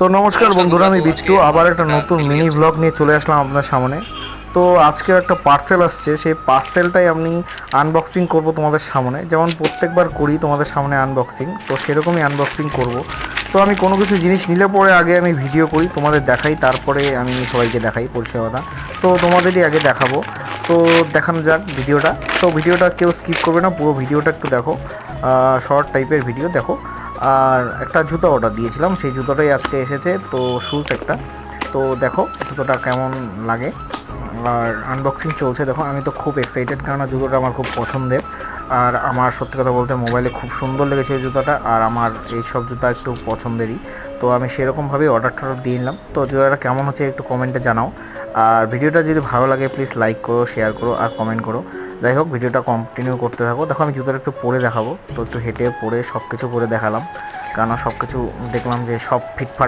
তো নমস্কার বন্ধুরা, আমি বিট্টু আবার একটা নতুন মিনি ব্লগ নিয়ে চলে আসলাম আপনার সামনে। তো আজকে একটা পার্সেল আসছে, সেই পার্সেলটাই আমি আনবক্সিং করব তোমাদের সামনে, যেমন প্রত্যেকবার করি তোমাদের সামনে আনবক্সিং, তো সেরকমই আনবক্সিং করব। তো আমি কোনো কিছু জিনিস নিলে পরে আগে আমি ভিডিও করি, তোমাদের দেখাই, তারপরে আমি সবাইকে দেখাই পরিষেবাটা। তো তোমাদেরই আগে দেখাবো। তো দেখানো যাক ভিডিওটা। তো ভিডিওটা কেউ স্কিপ করবে না, পুরো ভিডিওটা একটু দেখো। শর্ট টাইপের ভিডিও দেখো। আর একটা জুতো অর্ডার দিয়েছিলাম, সেই জুতোটাই আজকে এসেছে, তো শুজ একটা। তো দেখো জুতোটা কেমন লাগে। আর আনবক্সিং চলছে, দেখো আমি তো খুব এক্সাইটেড, কেননা জুতোটা আমার খুব পছন্দের। আর আমার সত্যি কথা বলতে মোবাইলে খুব সুন্দর লেগেছে এই জুতোটা, আর আমার এই সব জুতো একটু পছন্দেরই। তো আমি সেরকমভাবেই অর্ডার দিলাম। তো জুতোটা কেমন হচ্ছে একটু কমেন্টে জানাও। আর ভিডিওটা যদি ভালো লাগে প্লিজ লাইক করো, শেয়ার করো আর কমেন্ট করো। যাই হোক, ভিডিওটা কন্টিনিউ করতে থাকো। দেখো আমি জুতোটা একটু পরে দেখাবো, তো একটু হেঁটে পরে সব কিছু করে দেখালাম, কেননা সব কিছু দেখলাম যে সব ফিটফাট